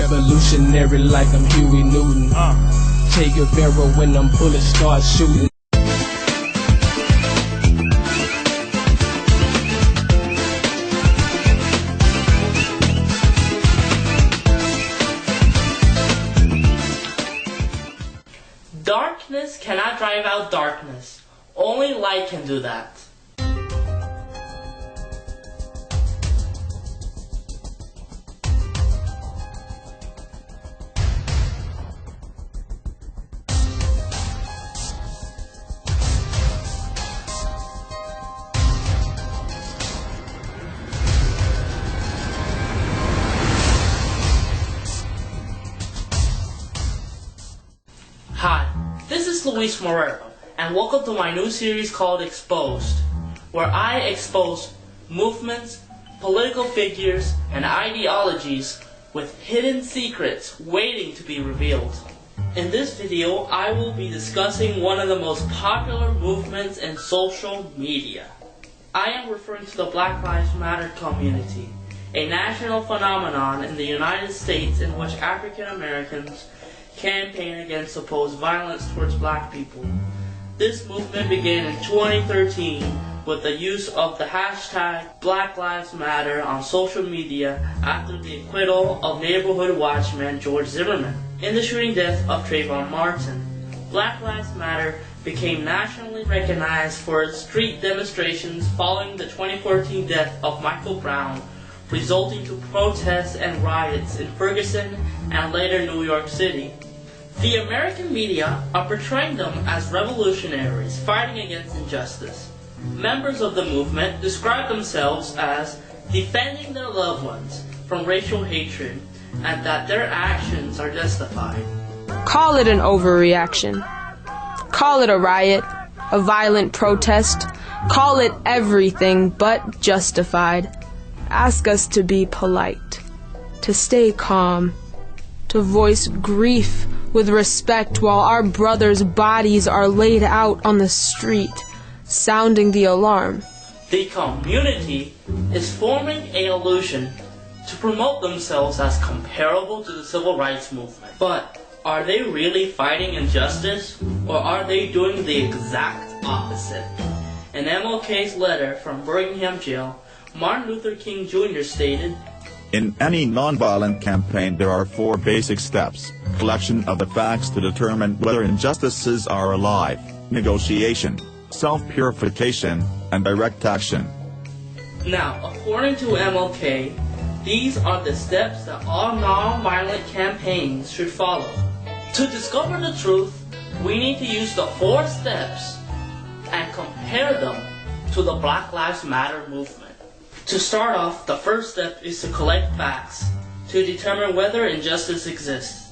Revolutionary like I'm Huey Newton. Che Guevara when them bullets start shooting. Darkness cannot drive out darkness. Only light can do that. Hi, this is Luis Morero, and welcome to my new series called Exposed, where I expose movements, political figures, and ideologies with hidden secrets waiting to be revealed. In this video, I will be discussing one of the most popular movements in social media. I am referring to the Black Lives Matter community, a national phenomenon in the United States in which African Americans campaign against supposed violence towards black people. This movement began in 2013 with the use of the hashtag Black Lives Matter on social media after the acquittal of neighborhood watchman George Zimmerman in the shooting death of Trayvon Martin. Black Lives Matter became nationally recognized for its street demonstrations following the 2014 death of Michael Brown, resulting to protests and riots in Ferguson and later New York City. The American media are portraying them as revolutionaries fighting against injustice. Members of the movement describe themselves as defending their loved ones from racial hatred and that their actions are justified. Call it an overreaction. Call it a riot, a violent protest. Call it everything but justified. Ask us to be polite, to stay calm, to voice grief with respect while our brothers' bodies are laid out on the street, sounding the alarm. The community is forming an illusion to promote themselves as comparable to the civil rights movement. But are they really fighting injustice, or are they doing the exact opposite? In MLK's letter from Birmingham jail, Martin Luther King Jr. stated, "In any nonviolent campaign there are 4 basic steps: collection of the facts to determine whether injustices are alive, negotiation, self-purification, and direct action." Now, according to MLK, these are the steps that all nonviolent campaigns should follow. To discover the truth, we need to use the 4 steps and compare them to the Black Lives Matter movement. To start off, the first step is to collect facts to determine whether injustice exists.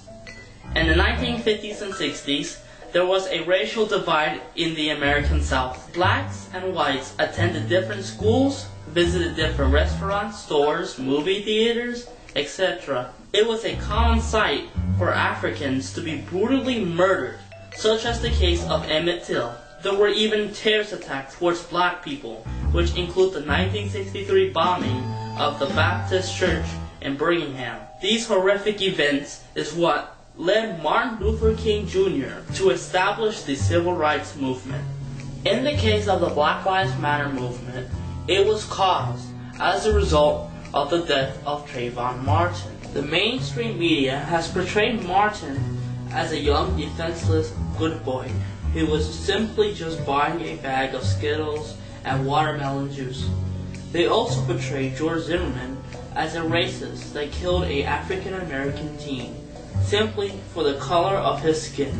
In the 1950s and 60s, there was a racial divide in the American South. Blacks and whites attended different schools, visited different restaurants, stores, movie theaters, etc. It was a common sight for Africans to be brutally murdered, such as the case of Emmett Till. There were even terrorist attacks towards black people, which include the 1963 bombing of the Baptist Church in Birmingham. These horrific events is what led Martin Luther King Jr. to establish the civil rights movement. In the case of the Black Lives Matter movement, it was caused as a result of the death of Trayvon Martin. The mainstream media has portrayed Martin as a young, defenseless, good boy. He was simply just buying a bag of Skittles and watermelon juice. They also portrayed George Zimmerman as a racist that killed an African American teen simply for the color of his skin.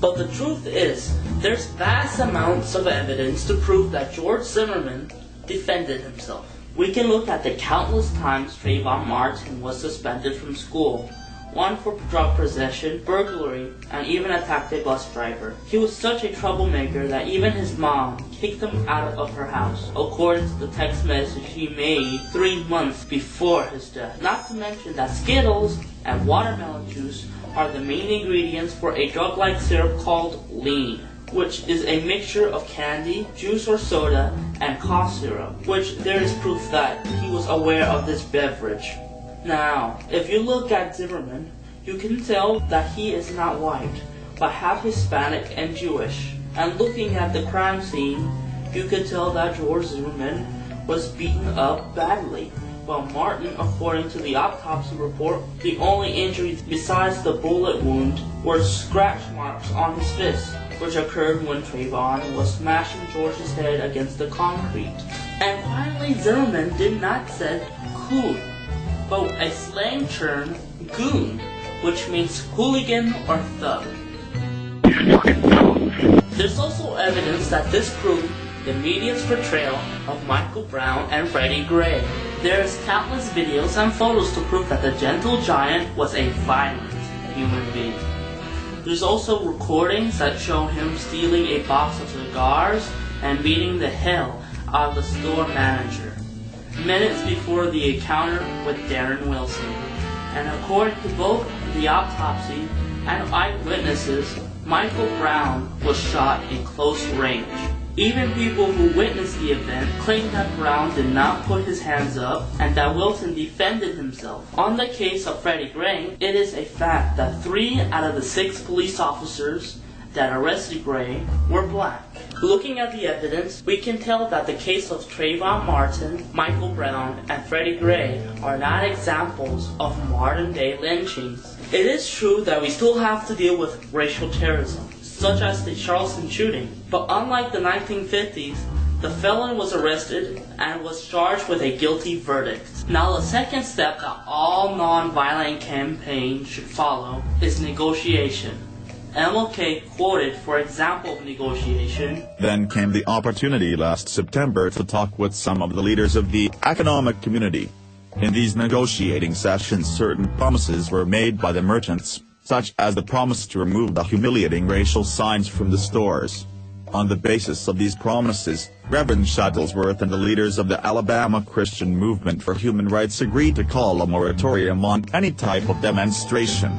But the truth is, there's vast amounts of evidence to prove that George Zimmerman defended himself. We can look at the countless times Trayvon Martin was suspended from school, one for drug possession, burglary, and even attacked a bus driver. He was such a troublemaker that even his mom kicked him out of her house, according to the text message he made 3 months before his death. Not to mention that Skittles and watermelon juice are the main ingredients for a drug-like syrup called lean, which is a mixture of candy, juice or soda, and cough syrup, which there is proof that he was aware of this beverage. Now, if you look at Zimmerman, you can tell that he is not white, but half Hispanic and Jewish. And looking at the crime scene, you could tell that George Zimmerman was beaten up badly, while Martin, according to the autopsy report, the only injuries besides the bullet wound were scratch marks on his fist, which occurred when Trayvon was smashing George's head against the concrete. And finally, Zimmerman did not say coon, but a slang term, goon, which means hooligan or thug. There's also evidence that disproved the media's portrayal of Michael Brown and Freddie Gray. There's countless videos and photos to prove that the gentle giant was a violent human being. There's also recordings that show him stealing a box of cigars and beating the hell out of the store manager, minutes before the encounter with Darren Wilson. And according to both the autopsy and eyewitnesses, Michael Brown was shot in close range. Even people who witnessed the event claim that Brown did not put his hands up and that Wilson defended himself. On the case of Freddie Gray, it is a fact that 3 out of the 6 police officers that arrested Gray were black. Looking at the evidence, we can tell that the case of Trayvon Martin, Michael Brown, and Freddie Gray are not examples of modern-day lynchings. It is true that we still have to deal with racial terrorism, such as the Charleston shooting, but unlike the 1950s, the felon was arrested and was charged with a guilty verdict. Now the second step that all non-violent campaigns should follow is negotiation. MLK quoted for example of negotiation. Then came the opportunity last September to talk with some of the leaders of the economic community. In these negotiating sessions, certain promises were made by the merchants, such as the promise to remove the humiliating racial signs from the stores. On the basis of these promises, Reverend Shuttlesworth and the leaders of the Alabama Christian Movement for Human Rights agreed to call a moratorium on any type of demonstration.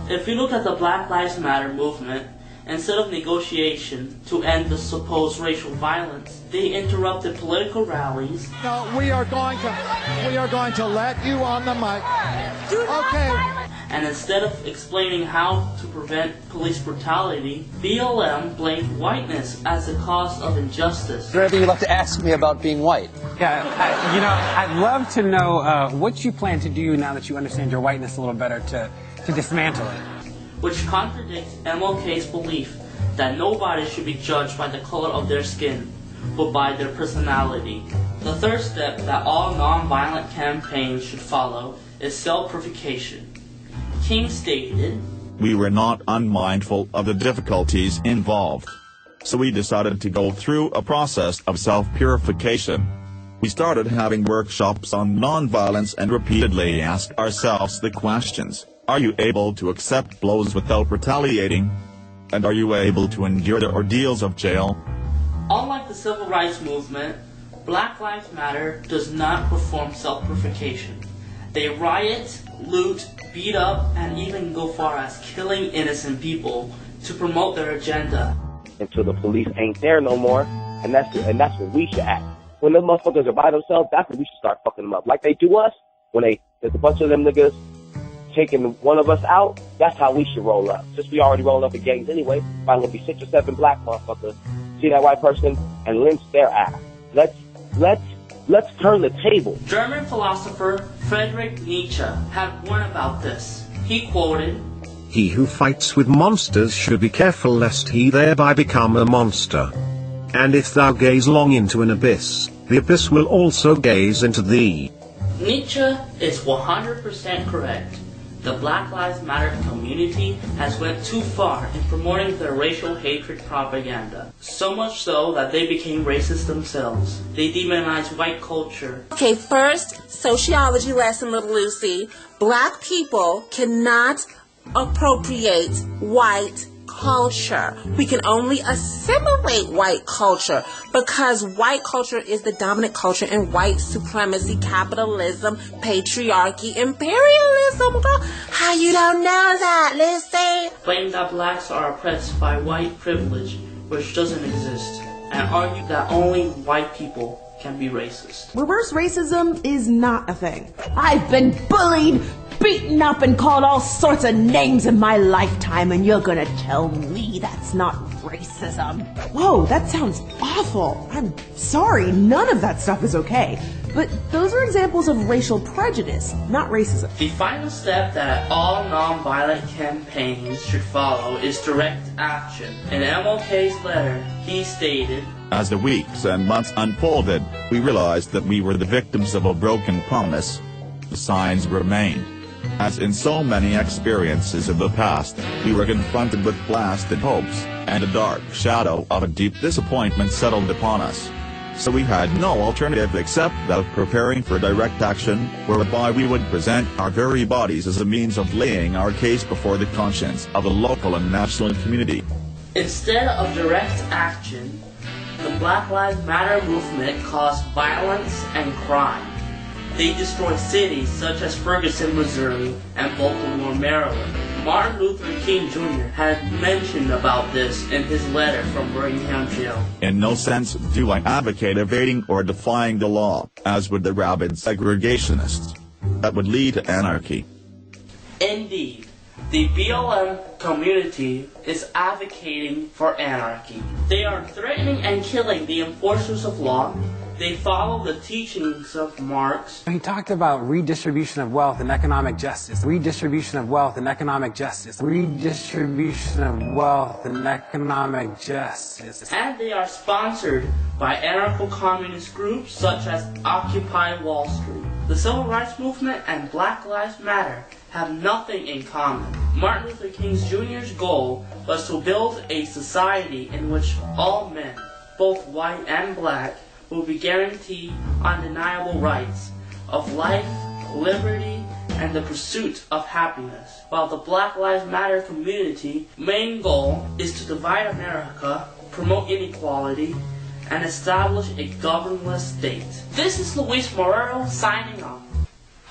If you look at the Black Lives Matter movement, instead of negotiation to end the supposed racial violence, they interrupted political rallies. No, we are going to let you on the mic. Okay. And instead of explaining how to prevent police brutality, BLM blamed whiteness as the cause of injustice. Is there anything you'd like to ask me about being white? Yeah, I'd love to know what you plan to do now that you understand your whiteness a little better to dismantle it. Which contradicts MLK's belief that nobody should be judged by the color of their skin, but by their personality. The third step that all non-violent campaigns should follow is self-purification. King stated, "We were not unmindful of the difficulties involved. So we decided to go through a process of self-purification. We started having workshops on nonviolence and repeatedly asked ourselves the questions. Are you able to accept blows without retaliating? And are you able to endure the ordeals of jail?" Unlike the civil rights movement, Black Lives Matter does not perform self-purification. They riot, loot, beat up, and even go far as killing innocent people to promote their agenda. Until the police ain't there no more, and that's what we should act. When them motherfuckers are by themselves, that's when we should start fucking them up. Like they do us, when there's a bunch of them niggas taking one of us out, that's how we should roll up. Since we already roll up in gangs anyway, probably gonna be 6 or 7 black motherfuckers, see that white person and lynch their ass. Let's turn the table. German philosopher Friedrich Nietzsche had warned about this. He quoted, "He who fights with monsters should be careful lest he thereby become a monster. And if thou gaze long into an abyss, the abyss will also gaze into thee." Nietzsche is 100% correct. The Black Lives Matter community has went too far in promoting their racial hatred propaganda. So much so that they became racist themselves. They demonize white culture. Okay, first, sociology lesson, little Lucy. Black people cannot appropriate white culture. We can only assimilate white culture because white culture is the dominant culture in white supremacy, capitalism, patriarchy, imperialism. Girl, how you don't know that, Lucy? Claim that blacks are oppressed by white privilege, which doesn't exist, and argue that only white people can be racist. Reverse racism is not a thing. I've been bullied, beaten up, and called all sorts of names in my lifetime, and you're gonna tell me that's not racism? Whoa, that sounds awful. I'm sorry, none of that stuff is okay. But those are examples of racial prejudice, not racism. The final step that all nonviolent campaigns should follow is direct action. In MLK's letter, he stated, As the weeks and months unfolded, we realized that we were the victims of a broken promise. The signs remained. As in so many experiences of the past, we were confronted with blasted hopes, and a dark shadow of a deep disappointment settled upon us. So we had no alternative except that of preparing for direct action, whereby we would present our very bodies as a means of laying our case before the conscience of the local and national community. Instead of direct action, the Black Lives Matter movement caused violence and crime. They destroyed cities such as Ferguson, Missouri, and Baltimore, Maryland. Martin Luther King Jr. had mentioned about this in his letter from Birmingham jail. In no sense do I advocate evading or defying the law, as would the rabid segregationists. That would lead to anarchy. Indeed, the BLM community is advocating for anarchy. They are threatening and killing the enforcers of law. They follow the teachings of Marx. He talked about redistribution of wealth and economic justice. Redistribution of wealth and economic justice. Redistribution of wealth and economic justice. And they are sponsored by anarcho-communist groups such as Occupy Wall Street. The Civil Rights Movement and Black Lives Matter have nothing in common. Martin Luther King Jr.'s goal was to build a society in which all men, both white and black, will be guaranteed undeniable rights of life, liberty, and the pursuit of happiness. While the Black Lives Matter community main goal is to divide America, promote inequality, and establish a governless state. This is Luis Morero signing off.